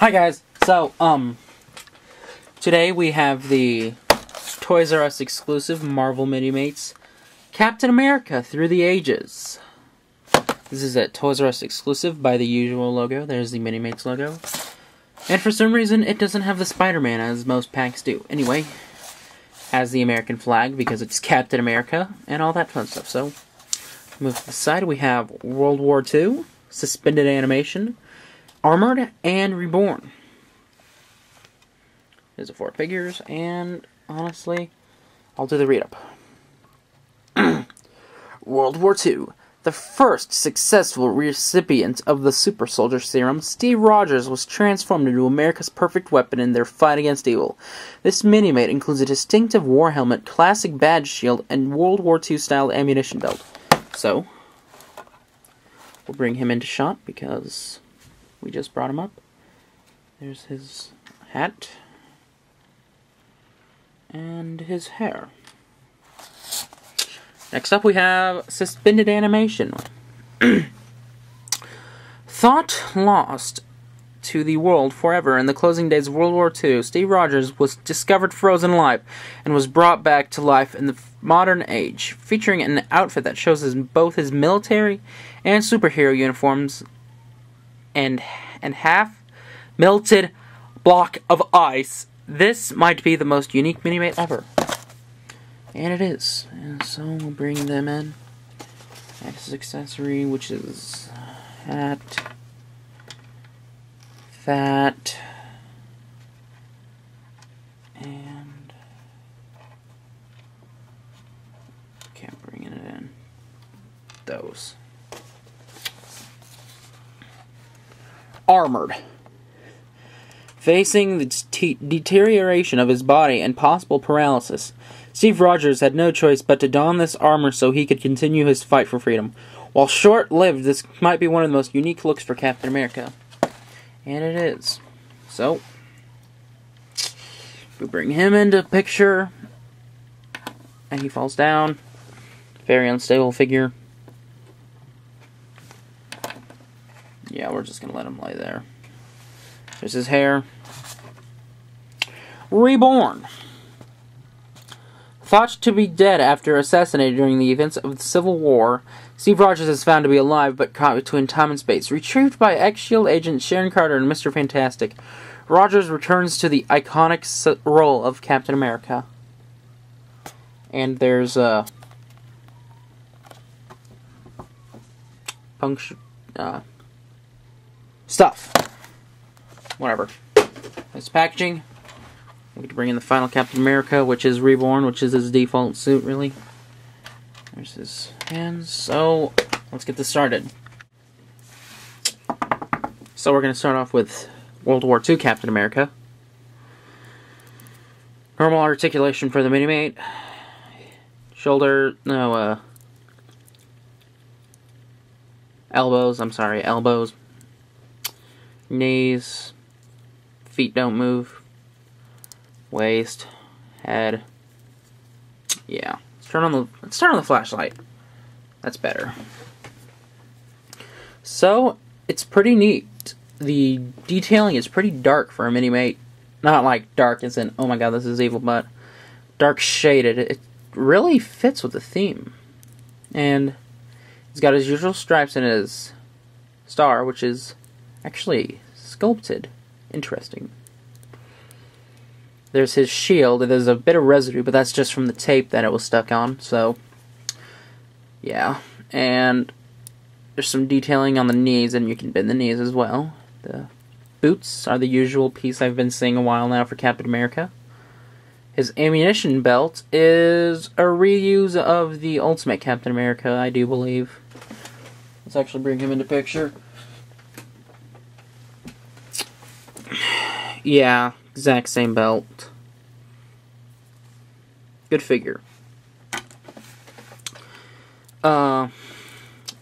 Hi guys, so, today we have the Toys R Us exclusive Marvel Minimates Captain America Through the Ages. This is a Toys R Us exclusive by the usual logo. There's the Minimates logo. And for some reason, it doesn't have the Spider-Man as most packs do. Anyway, has the American flag because it's Captain America and all that fun stuff. So, move to the side, we have World War II, suspended animation, Armored, and Reborn. There's the 4 figures, and honestly, I'll do the read-up. World War II. The first successful recipient of the Super Soldier Serum, Steve Rogers was transformed into America's perfect weapon in their fight against evil. This Minimate includes a distinctive war helmet, classic badge shield, and World War II-style ammunition belt. So, we'll bring him into shot because we just brought him up. There's his hat. And his hair. Next up we have suspended animation. Thought lost to the world forever in the closing days of World War II, Steve Rogers was discovered frozen alive and was brought back to life in the modern age, featuring an outfit that shows both his military and superhero uniforms and half-melted block of ice. This might be the most unique Minimate ever. And it is. And so we'll bring them in. Add his accessory, which is hat, fat, and can't bring it in. Those. Armored. Facing the deterioration of his body and possible paralysis, Steve Rogers had no choice but to don this armor so he could continue his fight for freedom. While short-lived, this might be one of the most unique looks for Captain America. And it is. So, we bring him into picture, and he falls down. Very unstable figure. Yeah, we're just gonna let him lay there. There's his hair. Reborn. Thought to be dead after assassinated during the events of the Civil War, Steve Rogers is found to be alive but caught between time and space. Retrieved by ex-SHIELD agents Sharon Carter and Mr. Fantastic, Rogers returns to the iconic role of Captain America. And there's stuff. Whatever. This packaging. We get to bring in the final Captain America, which is Reborn, which is his default suit, really. There's his hands. So, let's get this started. So, we're going to start off with World War II Captain America. Normal articulation for the Minimate. Elbows, elbows. Knees. Feet don't move. Waist, head. Yeah. Let's turn on the flashlight. That's better. So, it's pretty neat. The detailing is pretty dark for a Minimate. Not like dark as in, oh my god, this is evil, but dark shaded. It really fits with the theme. And he's got his usual stripes in his star, which is actually sculpted. Interesting. There's his shield. There's a bit of residue, but that's just from the tape that it was stuck on. So, yeah. And there's some detailing on the knees, and you can bend the knees as well. The boots are the usual piece I've been seeing a while now for Captain America. His ammunition belt is a reuse of the Ultimate Captain America, I do believe. Let's actually bring him into picture. Yeah. Exact same belt. Good figure.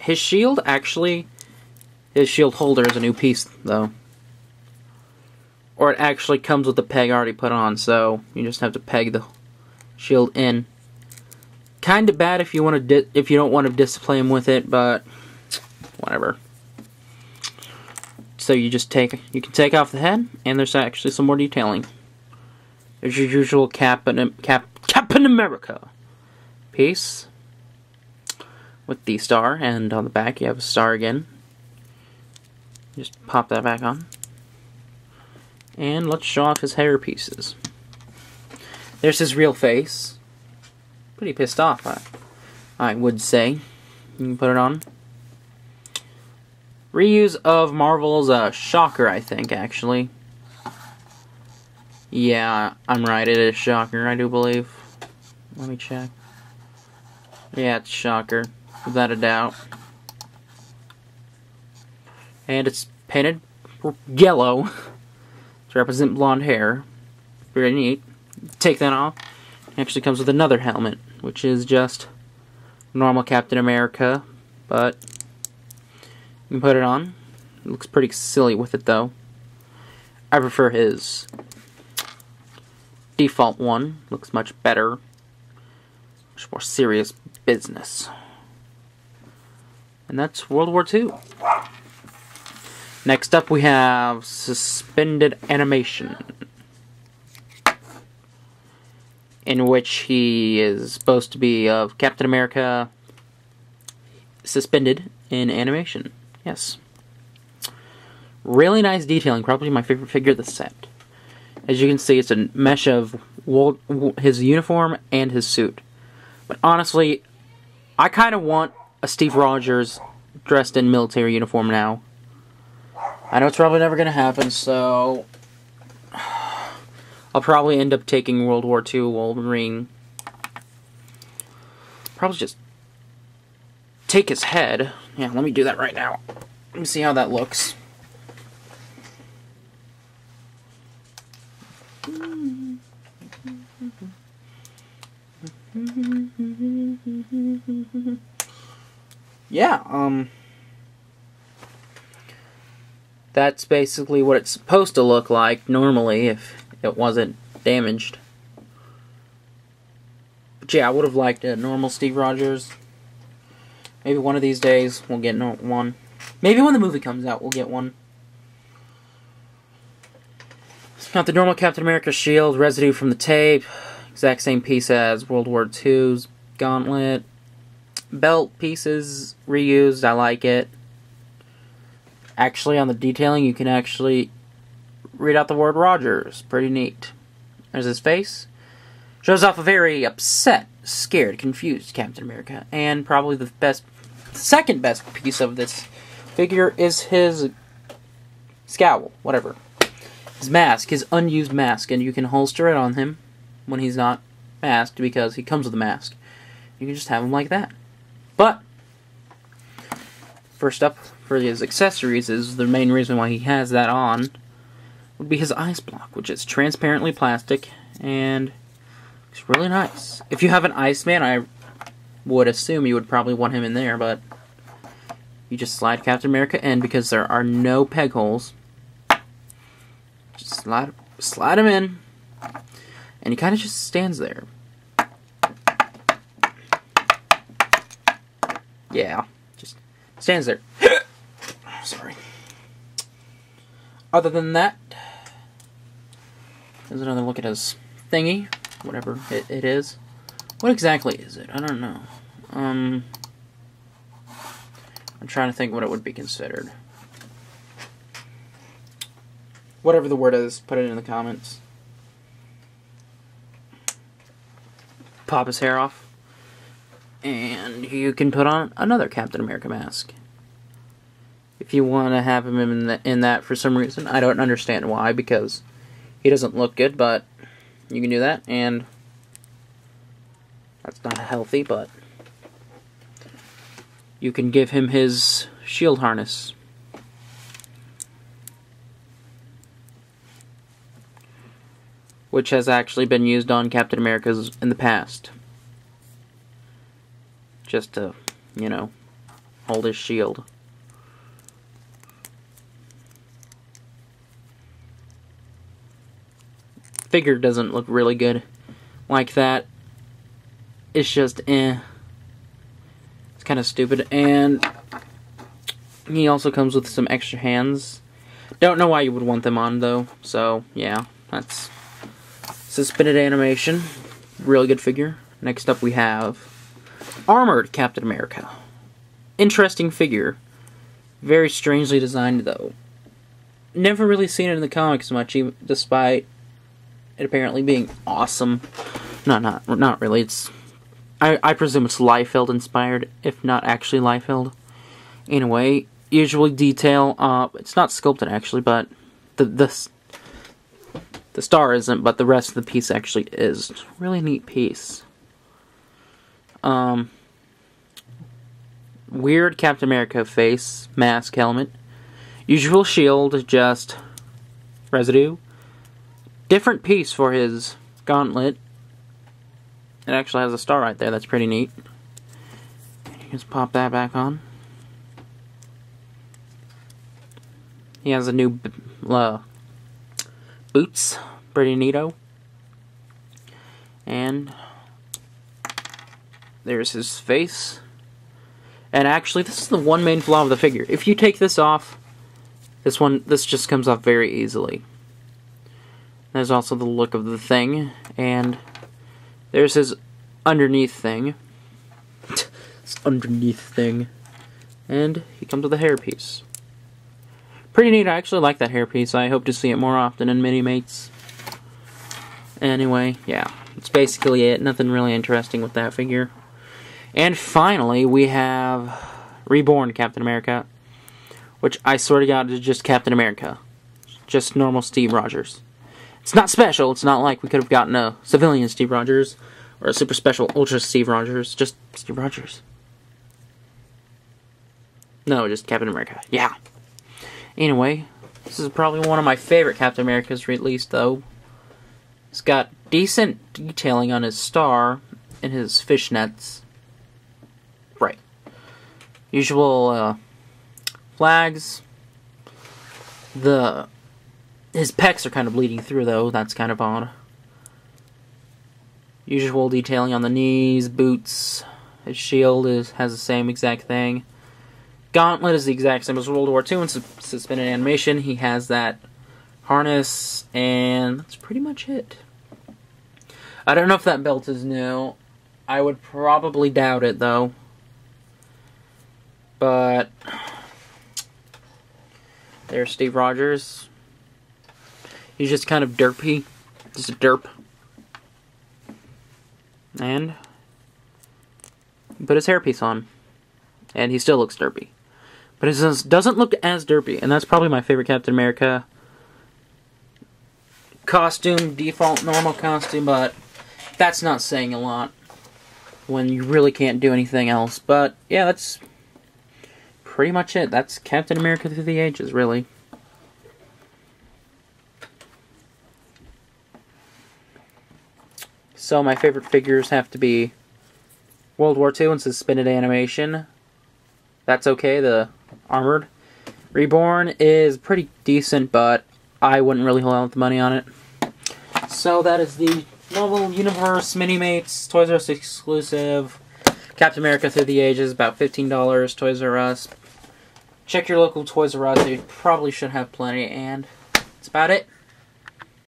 His shield, actually, his shield holder is a new piece, though. Or it actually comes with the peg already put on, so you just have to peg the shield in. Kinda bad if you don't want to display him with it, but whatever. So you can take off the head, and there's actually some more detailing. There's your usual Captain America piece with the star, and on the back you have a star again. Just pop that back on. And let's show off his hair pieces. There's his real face. Pretty pissed off, I would say. You can put it on. Reuse of Marvel's Shocker, I think, actually. Yeah, I'm right, it is Shocker, I do believe. Let me check. Yeah, it's Shocker, without a doubt. And it's painted yellow to represent blonde hair. Very neat. Take that off. It actually comes with another helmet, which is just normal Captain America, but you can put it on. It looks pretty silly with it, though. I prefer his default one. Looks much better. Much more serious business. And that's World War II. Next up we have suspended animation, in which he is supposed to be of Captain America suspended in animation. Yes. Really nice detailing, probably my favorite figure of the set. As you can see, it's a mesh of his uniform and his suit. But honestly, I kind of want a Steve Rogers dressed in military uniform now. I know it's probably never going to happen, so I'll probably end up taking World War II Wolverine. Probably just take his head. Yeah, let me do that right now. Let me see how that looks. Yeah, that's basically what it's supposed to look like normally if it wasn't damaged. But yeah, I would have liked a normal Steve Rogers. Maybe one of these days we'll get one. Maybe when the movie comes out we'll get one. Got the normal Captain America shield, residue from the tape. Exact same piece as World War II's gauntlet. Belt pieces reused, I like it. Actually, on the detailing, you can actually read out the word Rogers. Pretty neat. There's his face. Shows off a very upset, scared, confused Captain America. And probably the second best piece of this figure is his scowl, whatever. His mask, his unused mask, and you can holster it on him when he's not masked because he comes with a mask. You can just have him like that. But first up for his accessories is the main reason why he has that on would be his ice block, which is transparently plastic and it's really nice. If you have an Iceman, I would assume you would probably want him in there, but you just slide Captain America in because there are no peg holes. Just slide him in, and he kind of just stands there. Yeah, just stands there. Sorry. Other than that, there's another look at his thingy, whatever it is. What exactly is it? I don't know. I'm trying to think what it would be considered. Whatever the word is, put it in the comments. Pop his hair off. And you can put on another Captain America mask. If you want to have him in that for some reason. I don't understand why, because he doesn't look good, but you can do that, and that's not healthy, but you can give him his shield harness. Which has actually been used on Captain America's in the past. Just to, you know, hold his shield. Figure doesn't look really good like that. It's just, It's kind of stupid. And he also comes with some extra hands. Don't know why you would want them on, though. So, yeah, that's suspended animation. Really good figure. Next up we have Armored Captain America. Interesting figure. Very strangely designed, though. Never really seen it in the comics much, even despite it apparently being awesome. Not really. I presume it's Liefeld inspired, if not actually Liefeld. Anyway, usually detail. It's not sculpted actually, but the star isn't, but the rest of the piece actually is. Really neat piece. Weird Captain America face, mask, helmet. Usual shield, just residue. Different piece for his gauntlet. It actually has a star right there, that's pretty neat. Just pop that back on. He has a new boots, pretty neato. And there's his face. And actually, this is the one main flaw of the figure. If you take this off, this just comes off very easily. There's also the look of the thing, and there's his underneath thing. This underneath thing. And he comes with a hairpiece. Pretty neat, I actually like that hairpiece. I hope to see it more often in Minimates. Anyway, yeah, that's basically it. Nothing really interesting with that figure. And finally, we have Reborn Captain America, which I swear to God is just Captain America. Just normal Steve Rogers. It's not special. It's not like we could have gotten a civilian Steve Rogers or a super special Ultra Steve Rogers. Just Steve Rogers. No, just Captain America. Yeah. Anyway, this is probably one of my favorite Captain Americas released, though. It's got decent detailing on his star and his fishnets. Right. Usual flags. His pecs are kind of bleeding through, though. That's kind of odd. Usual detailing on the knees, boots. His shield has the same exact thing. Gauntlet is the exact same as World War II in suspended animation. He has that harness, and that's pretty much it. I don't know if that belt is new. I would probably doubt it, though. But there's Steve Rogers. He's just kind of derpy. Just a derp. And he put his hairpiece on. And he still looks derpy. But it doesn't look as derpy. And that's probably my favorite Captain America costume. Default normal costume. But that's not saying a lot when you really can't do anything else. But yeah, that's pretty much it. That's Captain America Through the Ages, really. So my favorite figures have to be World War II and suspended animation. That's okay, the Armored. Reborn is pretty decent, but I wouldn't really hold out the money on it. So that is the Marvel Universe Minimates, Toys R Us exclusive, Captain America Through the Ages, about $15, Toys R Us. Check your local Toys R Us, they probably should have plenty, and that's about it.